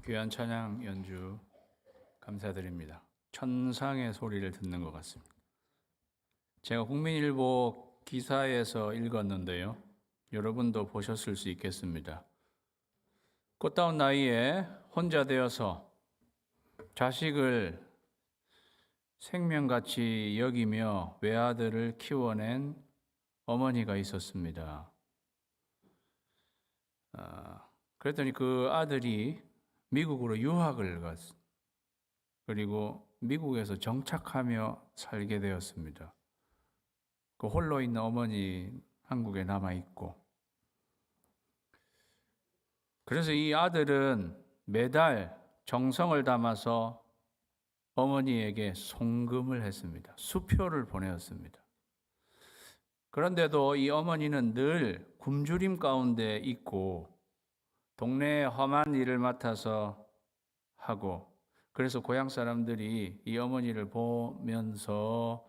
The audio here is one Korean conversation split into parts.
귀한 찬양 연주 감사드립니다. 천상의 소리를 듣는 것 같습니다. 제가 국민일보 기사에서 읽었는데요. 여러분도 보셨을 수 있겠습니다. 꽃다운 나이에 혼자 되어서 자식을 생명같이 여기며 외아들을 키워낸 어머니가 있었습니다. 그랬더니 그 아들이 미국으로 유학을 갔습니다. 그리고 미국에서 정착하며 살게 되었습니다. 그 홀로 있는 어머니 한국에 남아 있고, 그래서 이 아들은 매달 정성을 담아서 어머니에게 송금을 했습니다. 수표를 보내었습니다. 그런데도 이 어머니는 늘 굶주림 가운데 있고 동네의 험한 일을 맡아서 하고, 그래서 고향 사람들이 이 어머니를 보면서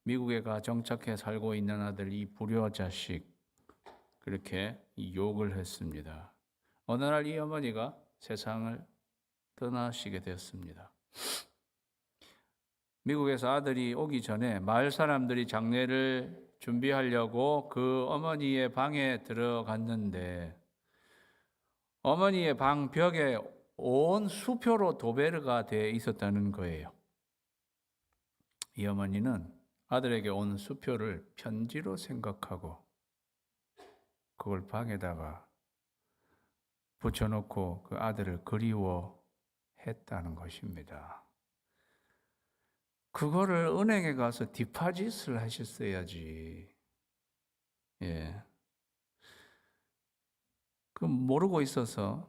미국에 가 정착해 살고 있는 아들 이 불효자식 그렇게 욕을 했습니다. 어느 날 이 어머니가 세상을 떠나시게 되었습니다. 미국에서 아들이 오기 전에 마을 사람들이 장례를 준비하려고 그 어머니의 방에 들어갔는데 어머니의 방 벽에 온 수표로 도배가 되어 있었다는 거예요. 이 어머니는 아들에게 온 수표를 편지로 생각하고 그걸 방에다가 붙여놓고 그 아들을 그리워했다는 것입니다. 그거를 은행에 가서 디파짓을 하셨어야지. 예. 그 모르고 있어서,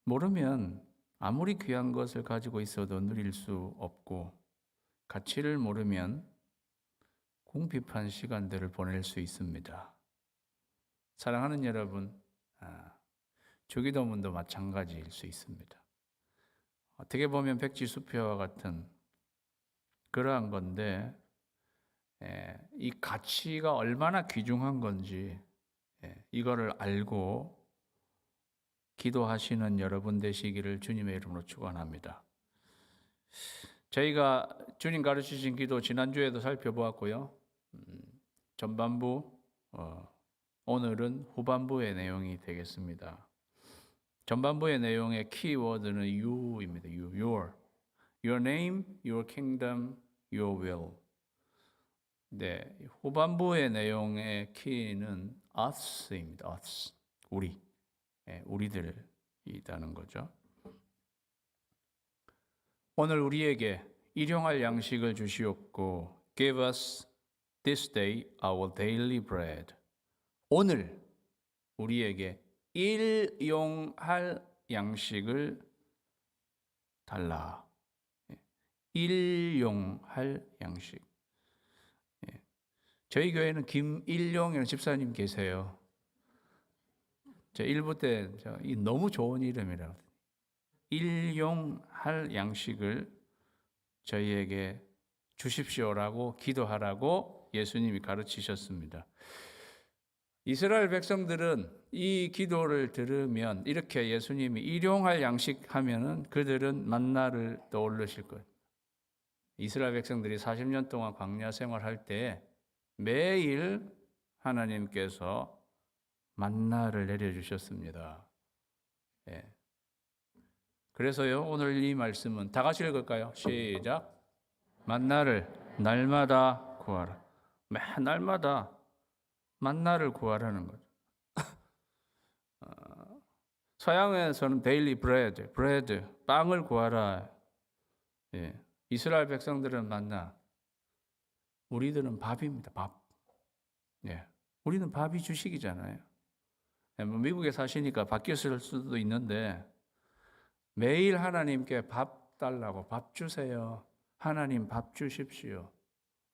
모르면 아무리 귀한 것을 가지고 있어도 누릴 수 없고, 가치를 모르면 궁핍한 시간들을 보낼 수 있습니다. 사랑하는 여러분, 주기도문도 마찬가지일 수 있습니다. 어떻게 보면 백지수표와 같은 그러한 건데, 이 가치가 얼마나 귀중한 건지 이거를 알고 기도하시는 여러분 되시기를 주님의 이름으로 축원합니다. 저희가 주님 가르치신 기도 지난주에도 살펴보았고요. 전반부, 오늘은 후반부의 내용이 되겠습니다. 전반부의 내용의 키워드는 you입니다. your name, your kingdom, your will. 네, 후반부의 내용의 키는 us입니다. us, 우리, 우리들이라는 거죠. 오늘 우리에게 일용할 양식을 주시옵고 give us this day our daily bread. 오늘 우리에게 일용할 양식을 달라. 일용할 양식. 저희 교회는 김일용이라는 집사님 계세요. 제 1부 때 너무 좋은 이름이라고. 일용할 양식을 저희에게 주십시오라고 기도하라고 예수님이 가르치셨습니다. 이스라엘 백성들은 이 기도를 들으면 이렇게 예수님이 일용할 양식 하면은 그들은 만나를 떠올리실 거예요. 이스라엘 백성들이 40년 동안 광야 생활할 때 매일 하나님께서 만나를 내려주셨습니다. 예. 그래서요, 오늘 이 말씀은 다 같이 읽을까요? 시작. 만나를 날마다 구하라. 날마다 만나를 구하라는 거죠. 서양에서는 데일리 브레드, 빵을 구하라. 예. 이스라엘 백성들은 만나. 우리들은 밥입니다. 밥. 예. 우리는 밥이 주식이잖아요. 예. 미국에 사시니까 바뀌었을 수도 있는데 매일 하나님께 밥 달라고, 밥 주세요. 하나님 밥 주십시오.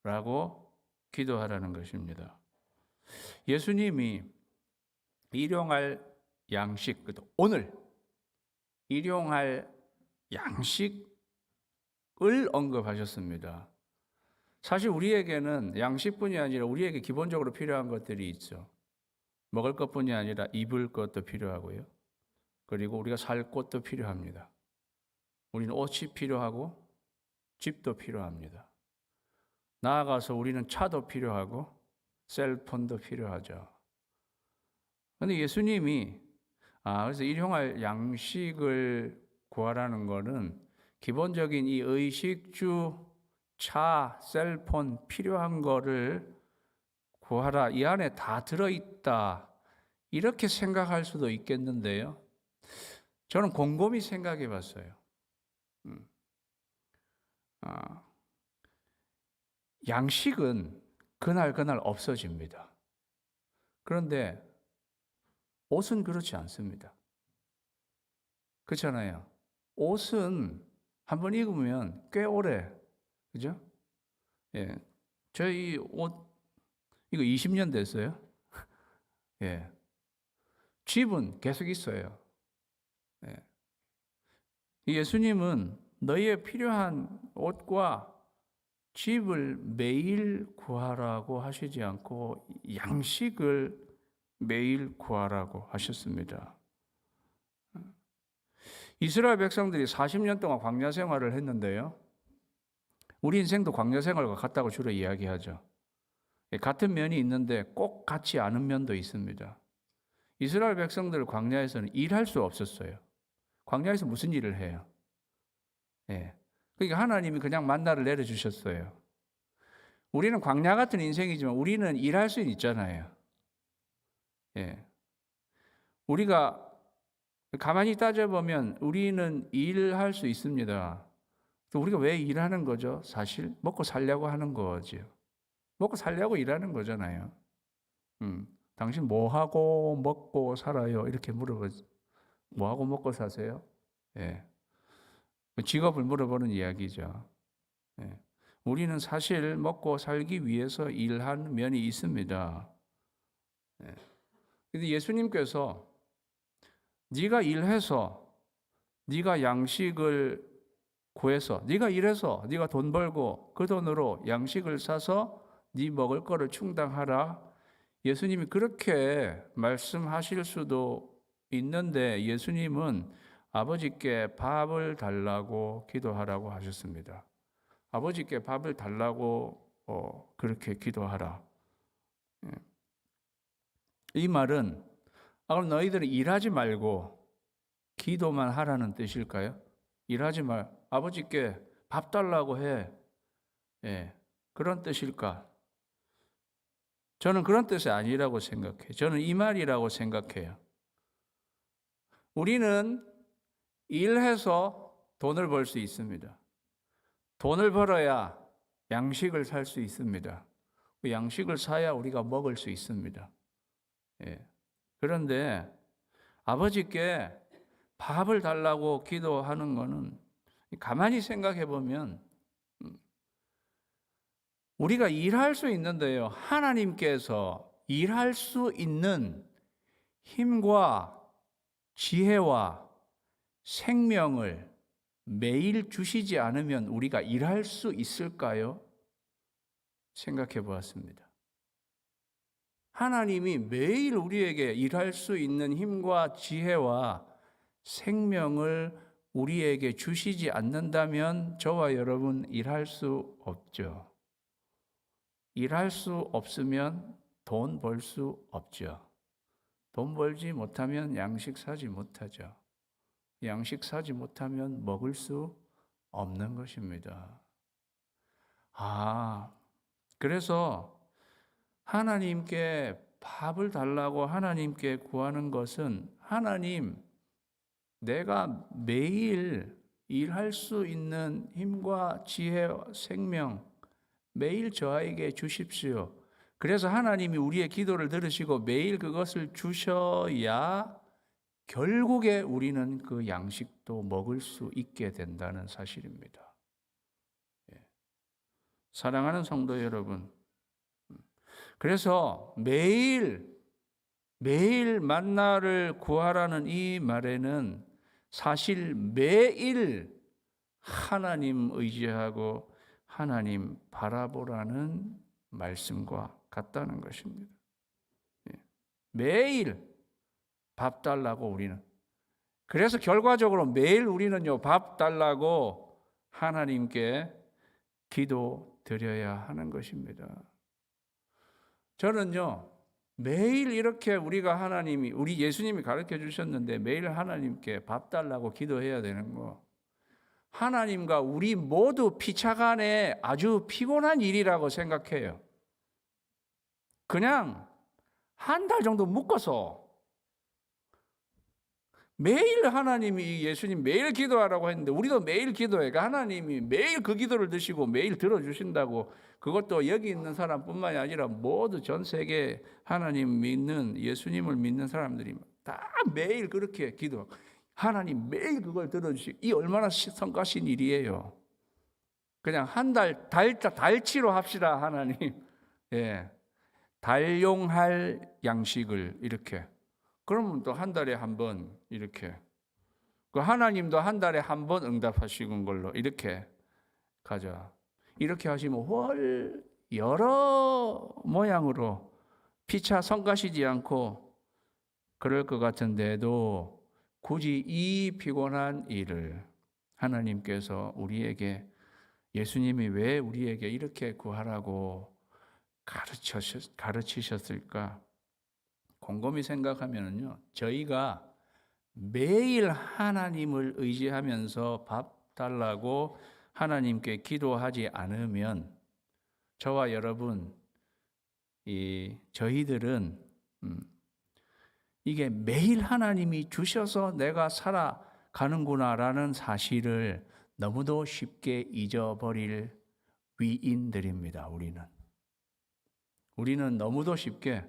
라고 기도하라는 것입니다. 예수님이 일용할 양식, 오늘 일용할 양식을 언급하셨습니다. 사실 우리에게는 양식뿐이 아니라 우리에게 기본적으로 필요한 것들이 있죠. 먹을 것뿐이 아니라 입을 것도 필요하고요. 그리고 우리가 살 곳도 필요합니다. 우리는 옷이 필요하고 집도 필요합니다. 나아가서 우리는 차도 필요하고 셀폰도 필요하죠. 그런데 예수님이 그래서 일용할 양식을 구하라는 것은 기본적인 이 의식주, 차, 셀폰 필요한 거를 구하라. 이 안에 다 들어있다. 이렇게 생각할 수도 있겠는데요. 저는 곰곰이 생각해 봤어요. 양식은 그날 없어집니다. 그런데 옷은 그렇지 않습니다. 그렇잖아요. 옷은 한번 입으면 꽤 오래, 그죠? 예. 저희 옷, 이거 20년 됐어요. 예. 집은 계속 있어요. 예. 예수님은 너희의 필요한 옷과 집을 매일 구하라고 하시지 않고 양식을 매일 구하라고 하셨습니다. 이스라엘 백성들이 40년 동안 광야 생활을 했는데요. 우리 인생도 광야 생활과 같다고 주로 이야기하죠. 같은 면이 있는데 꼭 같지 않은 면도 있습니다. 이스라엘 백성들 광야에서는 일할 수 없었어요. 광야에서 무슨 일을 해요? 그러니까 하나님이 그냥 만나를 내려주셨어요. 우리는 광야 같은 인생이지만 우리는 일할 수 있잖아요. 우리가 가만히 따져보면 우리는 일할 수 있습니다. 우리가 왜 일하는 거죠? 사실 먹고 살려고 하는 거죠. 먹고 살려고 일하는 거잖아요. 당신 뭐 하고 먹고 살아요? 이렇게 물어보죠. 뭐 하고 먹고 사세요? 직업을 물어보는 이야기죠. 우리는 사실 먹고 살기 위해서 일하는 면이 있습니다. 근데 예수님께서 네가 일해서 네가 양식을 구해서 네가 일해서 네가 돈 벌고 그 돈으로 양식을 사서 네 먹을 거를 충당하라. 예수님이 그렇게 말씀하실 수도 있는데 예수님은 아버지께 밥을 달라고 기도하라고 하셨습니다. 아버지께 밥을 달라고 그렇게 기도하라. 이 말은 그럼 너희들은 일하지 말고 기도만 하라는 뜻일까요? 일하지 말, 아버지께 밥 달라고 해. 그런 뜻일까? 저는 그런 뜻이 아니라고 생각해요. 저는 이 말이라고 생각해요. 우리는 일해서 돈을 벌 수 있습니다. 돈을 벌어야 양식을 살 수 있습니다. 그 양식을 사야 우리가 먹을 수 있습니다. 그런데 아버지께 밥을 달라고 기도하는 것은 가만히 생각해 보면 우리가 일할 수 있는데요. 하나님께서 일할 수 있는 힘과 지혜와 생명을 매일 주시지 않으면 우리가 일할 수 있을까요? 생각해 보았습니다. 하나님이 매일 우리에게 일할 수 있는 힘과 지혜와 생명을 우리에게 주시지 않는다면 저와 여러분 일할 수 없죠. 일할 수 없으면 돈 벌 수 없죠. 돈 벌지 못하면 양식 사지 못하죠. 양식 사지 못하면 먹을 수 없는 것입니다. 그래서 하나님께 밥을 달라고 하나님께 구하는 것은 하나님, 내가 매일 일할 수 있는 힘과 지혜, 생명 매일 저에게 주십시오. 그래서 하나님이 우리의 기도를 들으시고 매일 그것을 주셔야 결국에 우리는 그 양식도 먹을 수 있게 된다는 사실입니다. 사랑하는 성도 여러분, 그래서 매일 만나를 구하라는 이 말에는 사실 매일 하나님 의지하고 하나님 바라보라는 말씀과 같다는 것입니다. 매일 밥 달라고 우리는 그래서 결과적으로 매일 우리는요, 밥 달라고 하나님께 기도 드려야 하는 것입니다. 저는요, 매일 이렇게 우리가 우리 예수님이 가르쳐 주셨는데 매일 하나님께 밥 달라고 기도해야 되는 거, 하나님과 우리 모두 피차간에 아주 피곤한 일이라고 생각해요. 그냥 한 달 정도 묶어서 매일 하나님이, 예수님 매일 기도하라고 했는데 우리도 매일 기도해. 하나님이 매일 그 기도를 드시고 매일 들어주신다고, 그것도 여기 있는 사람뿐만이 아니라 모두 전 세계 하나님 믿는, 예수님을 믿는 사람들이 다 매일 그렇게 기도, 하나님 매일 그걸 들어주시고, 이 얼마나 성가신 일이에요. 그냥 한 달, 달치로 합시다, 하나님. 예. 달용할 양식을 이렇게. 그러면 또 한 달에 한 번 이렇게. 그 하나님도 한 달에 한 번 응답하시는 걸로 이렇게 가자. 이렇게 하시면 월 여러 모양으로 피차 성가시지 않고 그럴 것 같은데도 굳이 이 피곤한 일을 하나님께서 우리에게, 예수님이 왜 우리에게 이렇게 구하라고 가르치셨을까? 곰곰이 생각하면요, 저희가 매일 하나님을 의지하면서 밥 달라고 하나님께 기도하지 않으면 저와 여러분, 저희들은 이게 매일 하나님이 주셔서 내가 살아가는구나라는 사실을 너무도 쉽게 잊어버릴 위인들입니다. 우리는 너무도 쉽게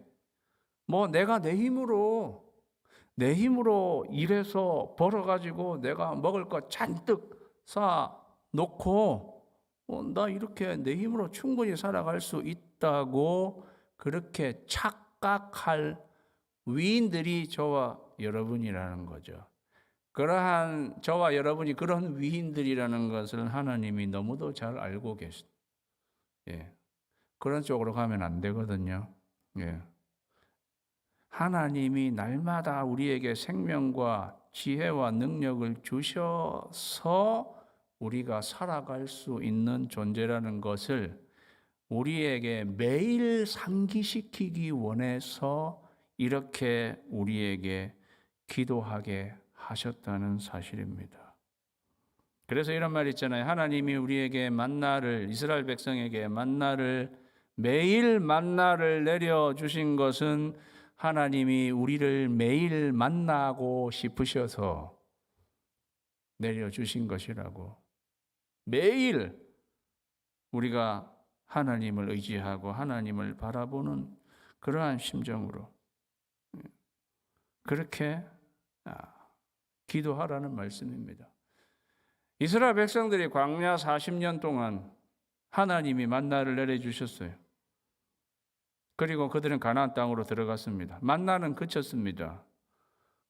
내가 내 힘으로 일해서 벌어가지고 내가 먹을 거 잔뜩 쌓아 놓고 나 이렇게 내 힘으로 충분히 살아갈 수 있다고 그렇게 착각할 위인들이 저와 여러분이라는 거죠. 그러한 저와 여러분이 그런 위인들이라는 것을 하나님이 너무도 잘 알고 계십니다. 예. 그런 쪽으로 가면 안 되거든요. 예. 하나님이 날마다 우리에게 생명과 지혜와 능력을 주셔서 우리가 살아갈 수 있는 존재라는 것을 우리에게 매일 상기시키기 원해서 이렇게 우리에게 기도하게 하셨다는 사실입니다. 그래서 이런 말 있잖아요. 하나님이 우리에게 이스라엘 백성에게 매일 만나를 내려주신 것은 하나님이 우리를 매일 만나고 싶으셔서 내려주신 것이라고. 매일 우리가 하나님을 의지하고 하나님을 바라보는 그러한 심정으로 그렇게 기도하라는 말씀입니다. 이스라엘 백성들이 광야 40년 동안 하나님이 만나를 내려주셨어요. 그리고 그들은 가나안 땅으로 들어갔습니다. 만나는 그쳤습니다.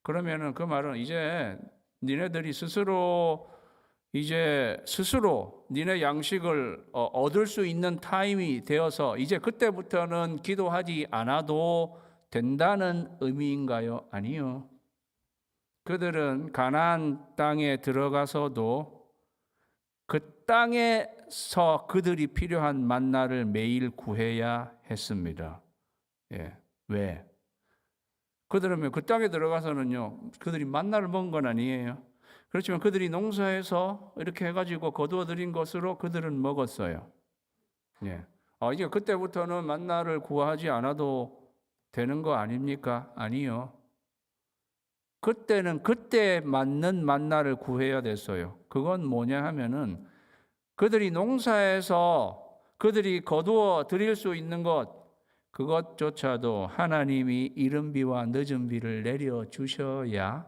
그러면은 그 말은 이제 니네들이 스스로 니네 양식을 얻을 수 있는 타임이 되어서 이제 그때부터는 기도하지 않아도 된다는 의미인가요? 아니요. 그들은 가나안 땅에 들어가서도 그 땅에서 그들이 필요한 만나를 매일 구해야 했습니다. 예. 왜? 그들은 그 땅에 들어가서는요, 그들이 만나를 먹은 건 아니에요. 그렇지만 그들이 농사해서 이렇게 해가지고 거두어 들인 것으로 그들은 먹었어요. 예. 이제 그때부터는 만나를 구하지 않아도 되는 거 아닙니까? 아니요. 그때는 그때 맞는 만나를 구해야 됐어요. 그건 뭐냐 하면은 그들이 농사해서 그들이 거두어 드릴 수 있는 그것조차도 하나님이 이른 비와 늦은 비를 내려주셔야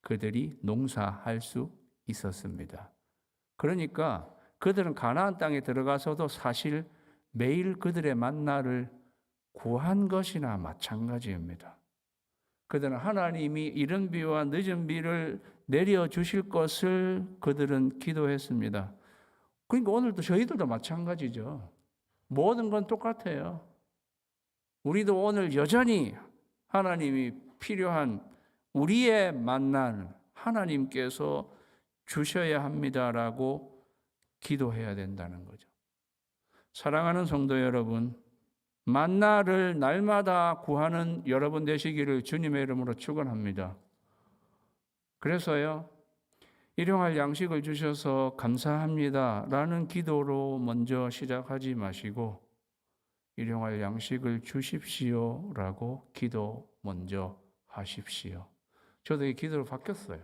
그들이 농사할 수 있었습니다. 그러니까 그들은 가나안 땅에 들어가서도 사실 매일 그들의 만나를 구한 것이나 마찬가지입니다. 그들은 하나님이 이른 비와 늦은 비를 내려주실 것을 그들은 기도했습니다. 그러니까 오늘도 저희들도 마찬가지죠. 모든 건 똑같아요. 우리도 오늘 여전히 하나님이 필요한 우리의 만나는 하나님께서 주셔야 합니다라고 기도해야 된다는 거죠. 사랑하는 성도 여러분, 만나를 날마다 구하는 여러분 되시기를 주님의 이름으로 축원합니다. 그래서요, 일용할 양식을 주셔서 감사합니다라는 기도로 먼저 시작하지 마시고 일용할 양식을 주십시오라고 기도 먼저 하십시오. 저도 이 기도로 바뀌었어요.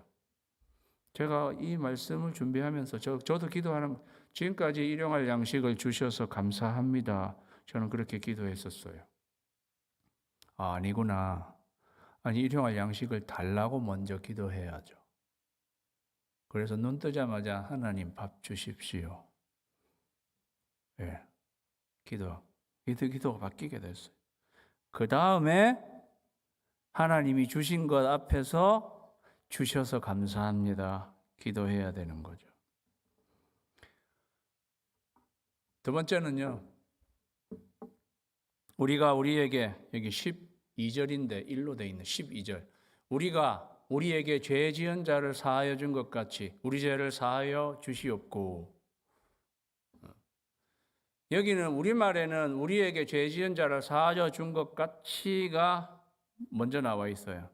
제가 이 말씀을 준비하면서 저도 기도하는 지금까지 일용할 양식을 주셔서 감사합니다. 저는 그렇게 기도했었어요. 아니구나. 아니 일용할 양식을 달라고 먼저 기도해야죠. 그래서 눈 뜨자마자 하나님 밥 주십시오. 예, 기도가 바뀌게 됐어요. 그 다음에 하나님이 주신 것 앞에서 주셔서 감사합니다. 기도해야 되는 거죠. 두 번째는요. 우리가 우리에게 여기 12절인데 1로 되어 있는 12절. 우리가 우리에게 죄 지은 자를 사하여 준 것 같이 우리 죄를 사하여 주시옵고. 여기는 우리말에는 우리에게 죄 지은 자를 사하여 준 것 같이가 먼저 나와 있어요.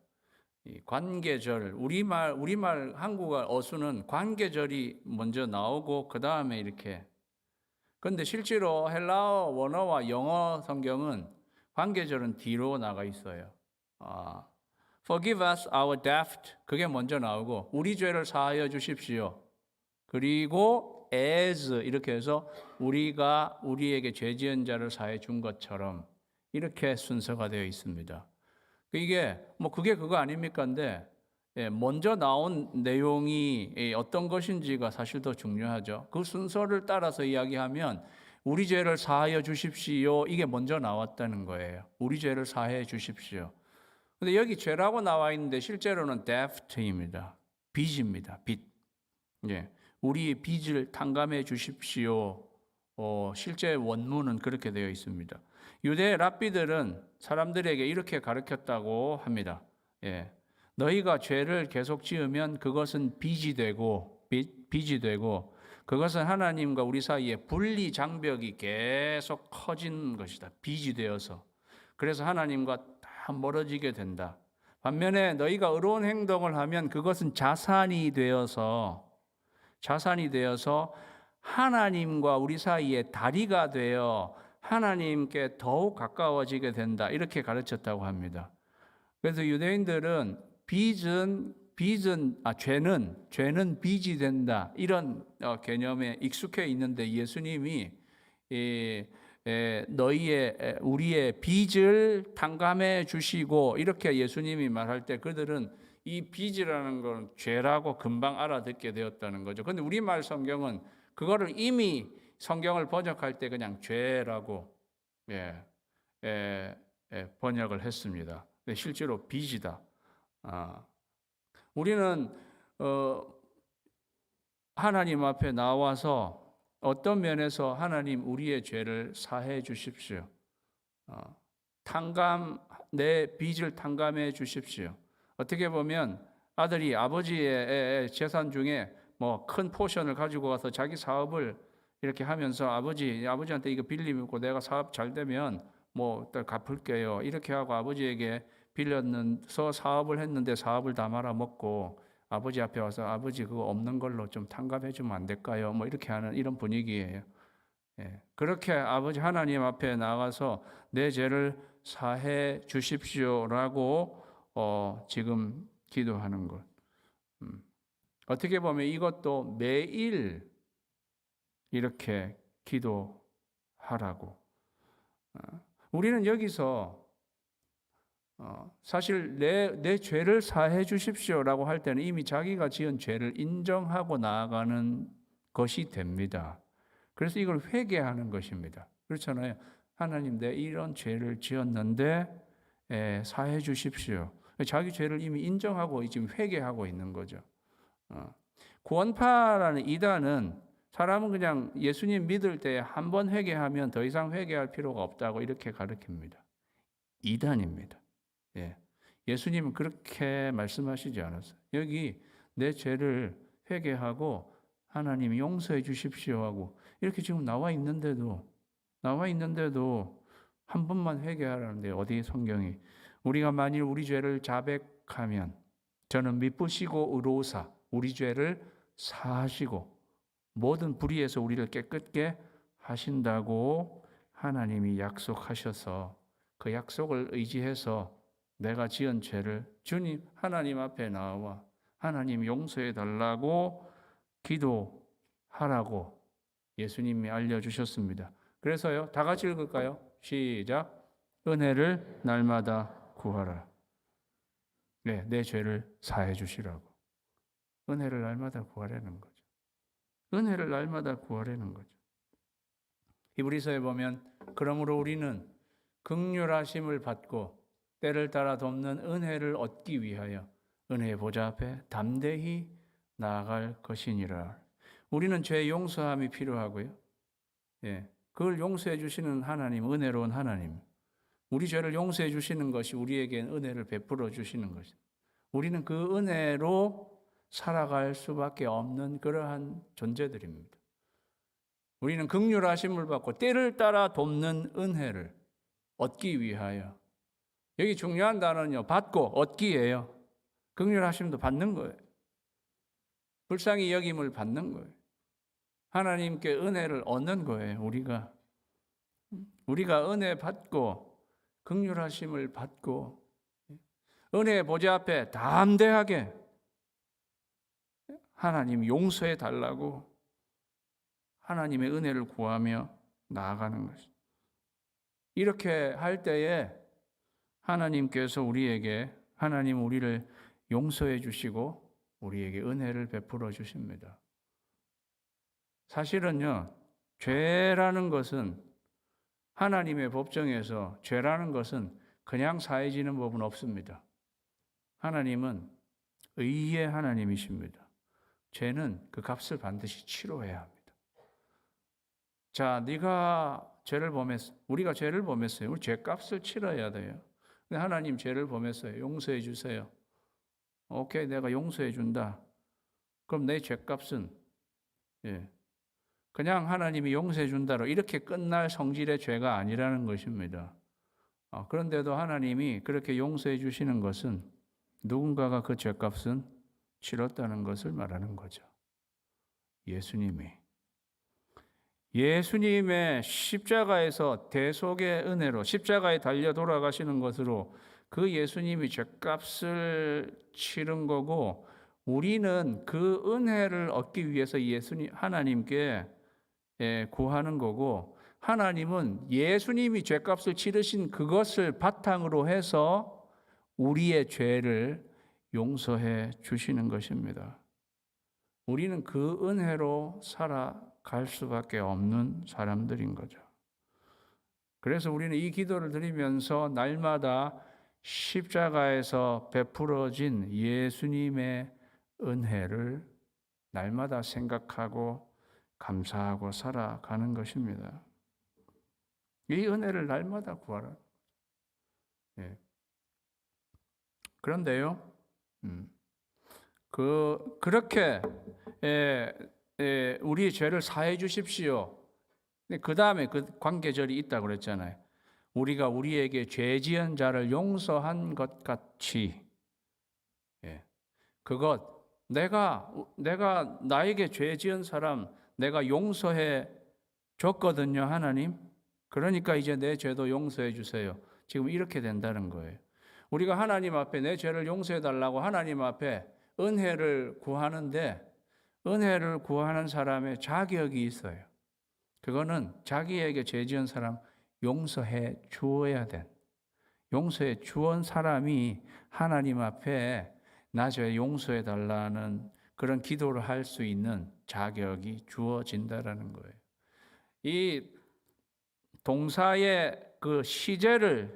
이 관계절, 우리말 한국어 어수는 관계절이 먼저 나오고 그 다음에 이렇게. 그런데 실제로 헬라어 원어와 영어 성경은 관계절은 뒤로 나가 있어요. Forgive us our debt, 그게 먼저 나오고 우리 죄를 사하여 주십시오. 그리고 as 이렇게 해서 우리가 우리에게 죄 지은 자를 사해 준 것처럼 이렇게 순서가 되어 있습니다. 이게 그게 그거 아닙니까? 근데 먼저 나온 내용이 어떤 것인지가 사실 더 중요하죠. 그 순서를 따라서 이야기하면 우리 죄를 사하여 주십시오. 이게 먼저 나왔다는 거예요. 우리 죄를 사하여 주십시오. 근데 여기 죄라고 나와 있는데 실제로는 debt입니다. 빚입니다. 빚. 예. 우리의 빚을 탕감해 주십시오. 실제 원문은 그렇게 되어 있습니다. 유대 랍비들은 사람들에게 이렇게 가르쳤다고 합니다. 예. 너희가 죄를 계속 지으면 그것은 빚이 되고 그것은 하나님과 우리 사이에 분리 장벽이 계속 커진 것이다. 빚이 되어서. 그래서 하나님과 다 멀어지게 된다. 반면에 너희가 의로운 행동을 하면 그것은 자산이 되어서 하나님과 우리 사이에 다리가 되어 하나님께 더욱 가까워지게 된다. 이렇게 가르쳤다고 합니다. 그래서 유대인들은 죄는 빚이 된다. 이런 개념에 익숙해 있는데 예수님이 우리의 빚을 탕감해 주시고 이렇게 예수님이 말할 때 그들은 이 빚이라는 건 죄라고 금방 알아듣게 되었다는 거죠. 그런데 우리말 성경은 그거를 이미 성경을 번역할 때 그냥 죄라고 번역을 했습니다. 근데 실제로 빚이다. 우리는 하나님 앞에 나와서 어떤 면에서 하나님 우리의 죄를 사해 주십시오. 내 빚을 탕감해 주십시오. 어떻게 보면 아들이 아버지의 재산 중에 큰 포션을 가지고 가서 자기 사업을 이렇게 하면서 아버지한테 이거 빌리고 내가 사업 잘 되면 갚을게요. 이렇게 하고 아버지에게 빌려서 사업을 했는데 사업을 다 말아먹고 아버지 앞에 와서 아버지 그거 없는 걸로 좀 탕감해 주면 안 될까요? 이렇게 하는 이런 분위기예요. 그렇게 아버지 하나님 앞에 나가서 내 죄를 사해 주십시오라고 지금 기도하는 것. 어떻게 보면 이것도 매일 이렇게 기도하라고. 우리는 여기서 사실 내 죄를 사해 주십시오라고 할 때는 이미 자기가 지은 죄를 인정하고 나아가는 것이 됩니다. 그래서 이걸 회개하는 것입니다. 그렇잖아요. 하나님, 내 이런 죄를 지었는데 사해 주십시오. 자기 죄를 이미 인정하고 지금 회개하고 있는 거죠. 구원파라는 이단은 사람은 그냥 예수님 믿을 때 한 번 회개하면 더 이상 회개할 필요가 없다고 이렇게 가르칩니다. 이단입니다. 예수님은 그렇게 말씀하시지 않았어요. 여기 내 죄를 회개하고 하나님 용서해 주십시오 하고 이렇게 지금 나와 있는데도 한 번만 회개하라는데 어디 성경이 우리가 만일 우리 죄를 자백하면 저는 미쁘시고 의로우사 우리 죄를 사하시고 모든 불의에서 우리를 깨끗게 하신다고 하나님이 약속하셔서 그 약속을 의지해서 내가 지은 죄를 주님 하나님 앞에 나와 하나님 용서해 달라고 기도하라고 예수님이 알려주셨습니다. 그래서요, 다 같이 읽을까요? 시작. 은혜를 날마다 구하라. 네, 내 죄를 사해 주시라고. 은혜를 날마다 구하라는 거죠. 은혜를 날마다 구하라는 거죠. 히브리서에 보면 그러므로 우리는 긍휼하심을 받고 때를 따라 돕는 은혜를 얻기 위하여 은혜의 보좌 앞에 담대히 나아갈 것이니라. 우리는 죄 용서함이 필요하고요. 예, 그걸 용서해 주시는 하나님, 은혜로운 하나님. 우리 죄를 용서해 주시는 것이 우리에게 은혜를 베풀어 주시는 것입니다. 우리는 그 은혜로 살아갈 수밖에 없는 그러한 존재들입니다. 우리는 긍휼하심을 받고 때를 따라 돕는 은혜를 얻기 위하여 여기 중요한 단어는요. 받고 얻기예요. 긍휼하심도 받는 거예요. 불쌍히 여김을 받는 거예요. 하나님께 은혜를 얻는 거예요. 우리가 은혜 받고 긍휼하심을 받고 은혜의 보좌 앞에 담대하게 하나님 용서해 달라고 하나님의 은혜를 구하며 나아가는 것입니다. 이렇게 할 때에 하나님께서 하나님 우리를 용서해 주시고 우리에게 은혜를 베풀어 주십니다. 사실은요, 죄라는 것은 하나님의 법정에서 죄라는 것은 그냥 사해지는 법은 없습니다. 하나님은 의의 하나님이십니다. 죄는 그 값을 반드시 치러야 합니다. 자, 우리가 죄를 범했어요. 우리 죄값을 치러야 돼요. 근데 하나님 죄를 범했어요. 용서해 주세요. 오케이, 내가 용서해 준다. 그럼 내 죄값은 그냥 하나님이 용서해 준다로 이렇게 끝날 성질의 죄가 아니라는 것입니다. 그런데도 하나님이 그렇게 용서해 주시는 것은 누군가가 그 죄값은 치렀다는 것을 말하는 거죠. 예수님의 십자가에서 대속의 은혜로 십자가에 달려 돌아가시는 것으로 그 예수님이 죄값을 치른 거고 우리는 그 은혜를 얻기 위해서 하나님께 구하는 거고 하나님은 예수님이 죄값을 치르신 그것을 바탕으로 해서 우리의 죄를 용서해 주시는 것입니다. 우리는 그 은혜로 살아갈 수밖에 없는 사람들인 거죠. 그래서 우리는 이 기도를 드리면서 날마다 십자가에서 베풀어진 예수님의 은혜를 날마다 생각하고 감사하고 살아가는 것입니다. 이 은혜를 날마다 구하라. 그런데요, 그렇게 우리 죄를 사해 주십시오. 그 다음에 그 관계절이 있다고 그랬잖아요. 우리가 우리에게 죄 지은 자를 용서한 것 같이 그것 내가 나에게 죄 지은 사람 내가 용서해 줬거든요, 하나님. 그러니까 이제 내 죄도 용서해 주세요. 지금 이렇게 된다는 거예요. 우리가 하나님 앞에 내 죄를 용서해 달라고 하나님 앞에 은혜를 구하는데 은혜를 구하는 사람의 자격이 있어요. 그거는 자기에게 죄 지은 사람 용서해 주어야 돼. 용서해 주온 사람이 하나님 앞에 나 죄 용서해 달라는 그런 기도를 할 수 있는 자격이 주어진다라는 거예요. 이 동사의 그 시제를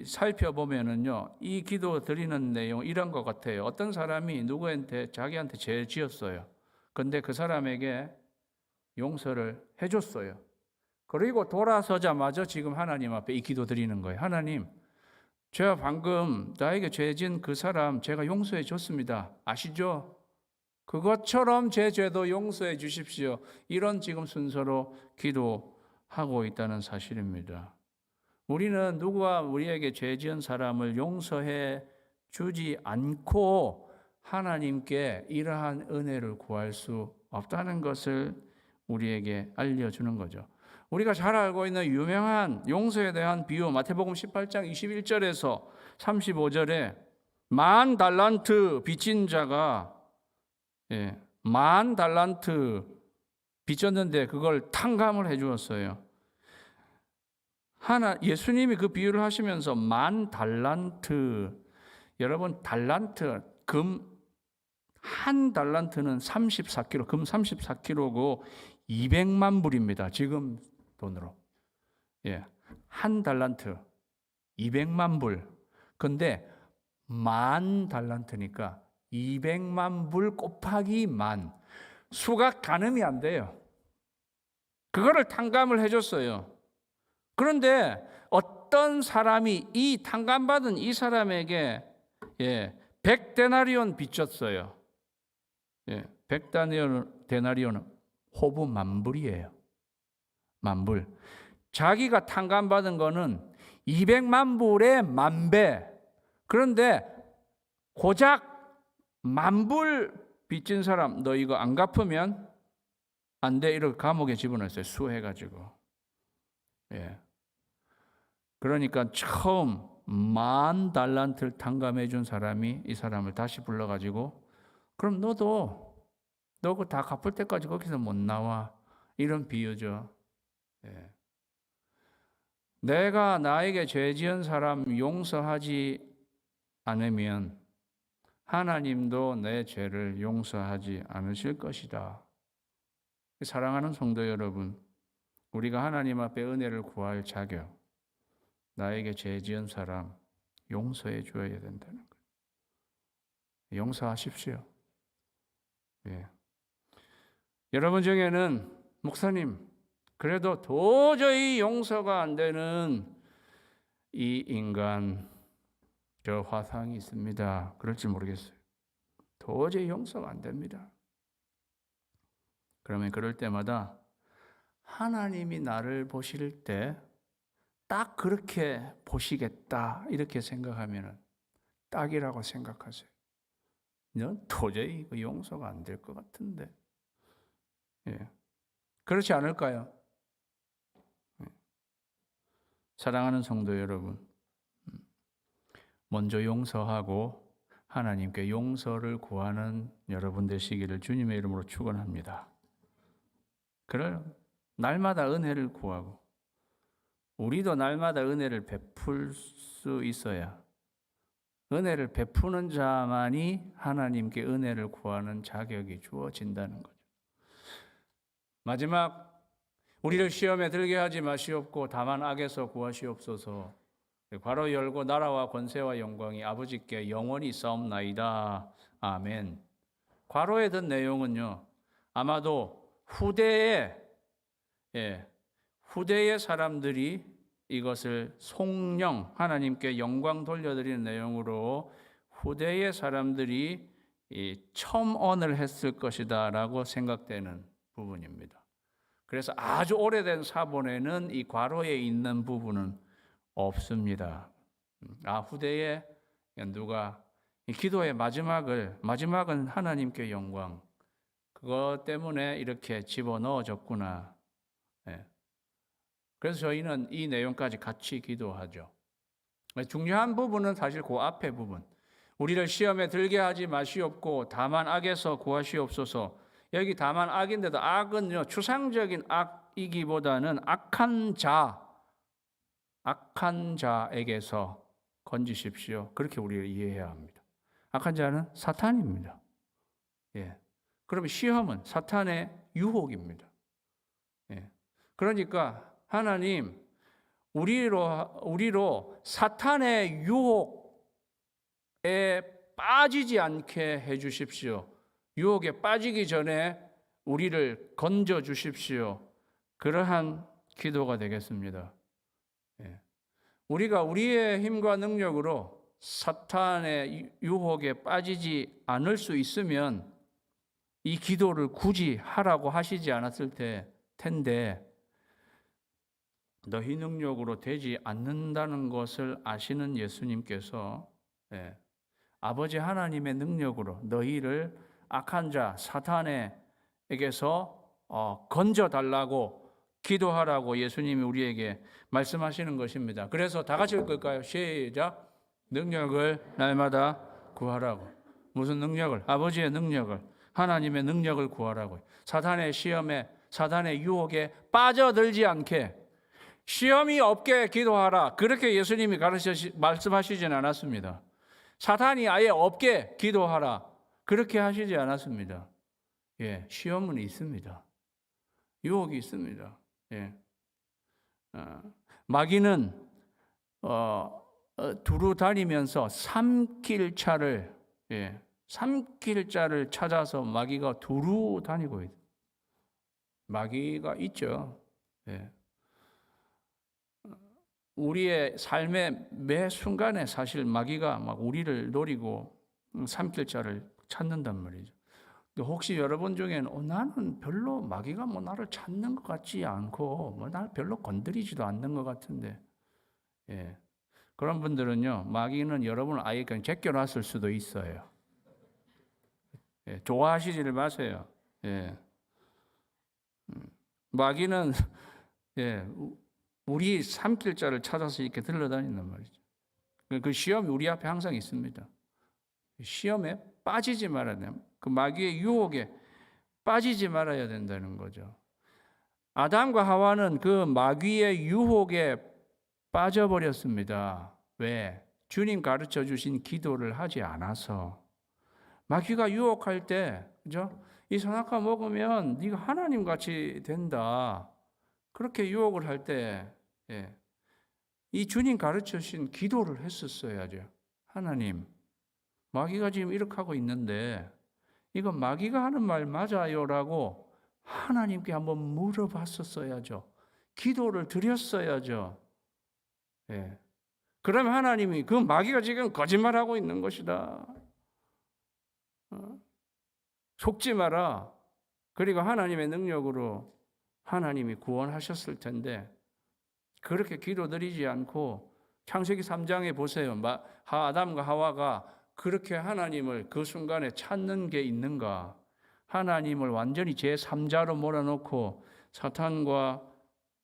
살펴보면은요, 이 기도 드리는 내용 이런 것 같아요. 어떤 사람이 자기한테 죄 지었어요. 근데 그 사람에게 용서를 해줬어요. 그리고 돌아서자마자 지금 하나님 앞에 이 기도 드리는 거예요. 하나님, 제가 방금 나에게 죄 지은 그 사람 제가 용서해 줬습니다. 아시죠? 그것처럼 제 죄도 용서해 주십시오. 이런 지금 순서로 기도하고 있다는 사실입니다. 우리는 누구와 우리에게 죄 지은 사람을 용서해 주지 않고 하나님께 이러한 은혜를 구할 수 없다는 것을 우리에게 알려주는 거죠. 우리가 잘 알고 있는 유명한 용서에 대한 비유, 마태복음 18장 21절에서 35절에 만 달란트 빚진 자가 만 달란트 빚졌는데 그걸 탕감을 해 주었어요. 예수님이 그 비유를 하시면서 만 달란트, 여러분 달란트, 금 한 달란트는 34kg, 금 34kg고 200만 불입니다. 지금 돈으로. 한 달란트 200만 불. 근데 만 달란트니까 200만 불 곱하기 만. 수가 가늠이 안 돼요. 그거를 탕감을 해줬어요. 그런데 어떤 사람이 이 탕감받은 이 사람에게 100데나리온 빚졌어요. 100데나리온은 호부 만불이에요. 만불. 자기가 탕감받은 거는 200만 불의 만배. 그런데 고작 만불 빚진 사람, 너 이거 안 갚으면 안 돼. 이렇게 감옥에 집어넣었어요. 수해가지고. 그러니까 처음 만 달란트를 탕감해 준 사람이 이 사람을 다시 불러가지고 그럼 너 그거 다 갚을 때까지 거기서 못 나와. 이런 비유죠. 내가 나에게 죄 지은 사람 용서하지 않으면 하나님도 내 죄를 용서하지 않으실 것이다. 사랑하는 성도 여러분, 우리가 하나님 앞에 은혜를 구할 자격, 나에게 죄 지은 사람 용서해 줘야 된다는 거예요. 용서하십시오. 여러분 중에는 목사님, 그래도 도저히 용서가 안 되는 이 인간, 저 화상이 있습니다. 그럴지 모르겠어요. 도저히 용서가 안 됩니다. 그러면 그럴 때마다 하나님이 나를 보실 때 딱 그렇게 보시겠다 이렇게 생각하면 딱이라고 생각하세요. 넌 도저히 용서가 안 될 것 같은데. 그렇지 않을까요? 사랑하는 성도 여러분, 먼저 용서하고 하나님께 용서를 구하는 여러분 되시기를 주님의 이름으로 축원합니다. 그래요. 날마다 은혜를 구하고 우리도 날마다 은혜를 베풀 수 있어야 은혜를 베푸는 자만이 하나님께 은혜를 구하는 자격이 주어진다는 거죠. 마지막, 우리를 시험에 들게 하지 마시옵고 다만 악에서 구하시옵소서. 괄호 열고 나라와 권세와 영광이 아버지께 영원히 있사옵나이다. 아멘. 괄호에 든 내용은요, 아마도 후대의 사람들이 이것을 송영, 하나님께 영광 돌려드리는 내용으로 후대의 사람들이 첨언을 했을 것이다 라고 생각되는 부분입니다. 그래서 아주 오래된 사본에는 이 괄호에 있는 부분은 없습니다. 후대에 누가 이 기도의 마지막은 하나님께 영광, 그것 때문에 이렇게 집어넣어졌구나. 그래서 저희는 이 내용까지 같이 기도하죠. 중요한 부분은 사실 그 앞에 부분. 우리를 시험에 들게 하지 마시옵고 다만 악에서 구하시옵소서. 여기 다만 악인데도 악은요, 추상적인 악이기보다는 악한 자에게서 건지십시오. 그렇게 우리를 이해해야 합니다. 악한 자는 사탄입니다. 그러면 시험은 사탄의 유혹입니다. 그러니까 하나님, 우리로 사탄의 유혹에 빠지지 않게 해주십시오. 유혹에 빠지기 전에 우리를 건져 주십시오. 그러한 기도가 되겠습니다. 우리가 우리의 힘과 능력으로 사탄의 유혹에 빠지지 않을 수 있으면 이 기도를 굳이 하라고 하시지 않았을 텐데 너희 능력으로 되지 않는다는 것을 아시는 예수님께서 아버지 하나님의 능력으로 너희를 악한 자 사탄에게서 건져달라고 기도하라고 예수님이 우리에게 말씀하시는 것입니다. 그래서 다 같이 읽을까요? 시작. 능력을 날마다 구하라고. 무슨 능력을? 아버지의 능력을, 하나님의 능력을 구하라고. 사탄의 시험에, 사탄의 유혹에 빠져들지 않게, 시험이 없게 기도하라. 그렇게 예수님이 말씀하시진 않았습니다. 사탄이 아예 없게 기도하라. 그렇게 하시지 않았습니다. 시험은 있습니다. 유혹이 있습니다. 마귀는 두루 다니면서 삼킬 자를 찾아서 마귀가 두루 다니고 있어요. 마귀가 있죠. 우리의 삶의 매 순간에 사실 마귀가 막 우리를 노리고 삼킬 자를 찾는단 말이죠. 혹시 여러분 중에는 나는 별로 마귀가 나를 찾는 것 같지 않고 나를 별로 건드리지도 않는 것 같은데, 그런 분들은요, 마귀는 여러분을 아예 그냥 제껴놨을 수도 있어요. 좋아하시지를 마세요. 마귀는 우리 삼킬 자를 찾아서 이렇게 들러다닌단 말이죠. 그 시험이 우리 앞에 항상 있습니다. 시험에 빠지지 말아야 돼요. 그 마귀의 유혹에 빠지지 말아야 된다는 거죠. 아담과 하와는 그 마귀의 유혹에 빠져버렸습니다. 왜? 주님 가르쳐 주신 기도를 하지 않아서. 마귀가 유혹할 때, 그죠? 이 선악과 먹으면 네가 하나님 같이 된다. 그렇게 유혹을 할 때, 이 주님 가르쳐 주신 기도를 했었어야죠. 하나님, 마귀가 지금 이렇게 하고 있는데 이건 마귀가 하는 말 맞아요라고 하나님께 한번 물어봤었어야죠. 기도를 드렸어야죠. 그러면 하나님이 그 마귀가 지금 거짓말하고 있는 것이다. 속지 마라. 그리고 하나님의 능력으로 하나님이 구원하셨을 텐데 그렇게 기도드리지 않고 창세기 3장에 보세요. 아담과 하와가 그렇게 하나님을 그 순간에 찾는 게 있는가? 하나님을 완전히 제3자로 몰아놓고 사탄과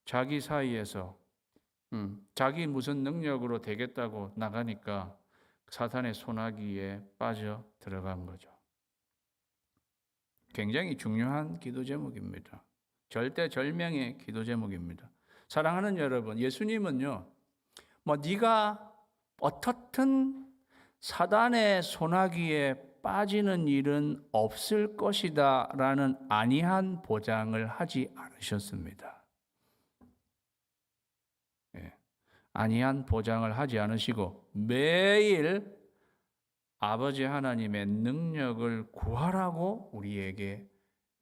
자기 사이에서 자기 무슨 능력으로 되겠다고 나가니까 사탄의 소나기에 빠져 들어간 거죠. 굉장히 중요한 기도 제목입니다. 절대절명의 기도 제목입니다. 사랑하는 여러분, 예수님은요, 네가 어떻든 사단의 소나기에 빠지는 일은 없을 것이다 라는 안이한 보장을 하지 않으셨습니다. 안이한 보장을 하지 않으시고 매일 아버지 하나님의 능력을 구하라고 우리에게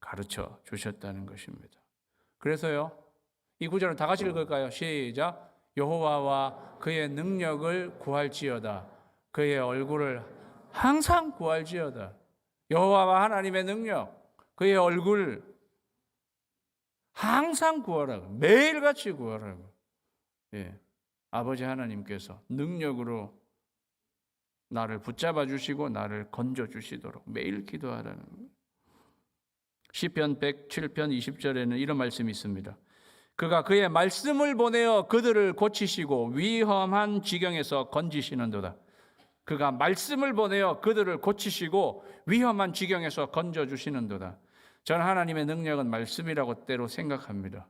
가르쳐 주셨다는 것입니다. 그래서요, 이 구절을 다 같이 읽을까요? 시작. 여호와와 그의 능력을 구할지어다. 그의 얼굴을 항상 구할지어다. 여호와와 하나님의 능력, 그의 얼굴 항상 구하라고. 매일같이 구하라고. 아버지 하나님께서 능력으로 나를 붙잡아 주시고 나를 건져 주시도록 매일 기도하라는 거예요. 시편 107편 20절에는 이런 말씀이 있습니다. 그가 그의 말씀을 보내어 그들을 고치시고 위험한 지경에서 건지시는도다. 그가 말씀을 보내어 그들을 고치시고 위험한 지경에서 건져 주시는도다. 저는 하나님의 능력은 말씀이라고 때로 생각합니다.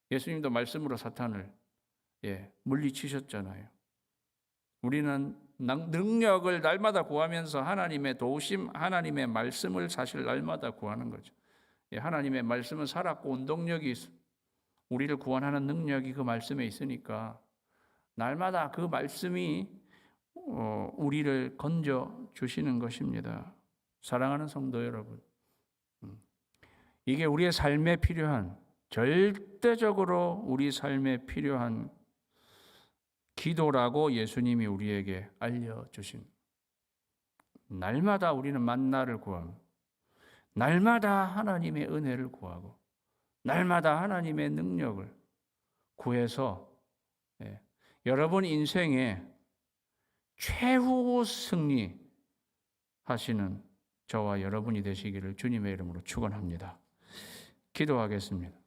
예수님도 말씀으로 사탄을 물리치셨잖아요. 우리는 능력을 날마다 구하면서 하나님의 도우심, 하나님의 말씀을 사실 날마다 구하는 거죠. 하나님의 말씀은 살았고 운동력이 있어. 우리를 구원하는 능력이 그 말씀에 있으니까 날마다 그 말씀이 우리를 건져 주시는 것입니다. 사랑하는 성도 여러분, 이게 우리의 삶에 필요한, 절대적으로 우리 삶에 필요한 기도라고 예수님이 우리에게 알려주신, 날마다 우리는 만나를 구하고, 날마다 하나님의 은혜를 구하고, 날마다 하나님의 능력을 구해서 여러분 인생에 최후 승리 하시는 저와 여러분이 되시기를 주님의 이름으로 축원합니다. 기도하겠습니다.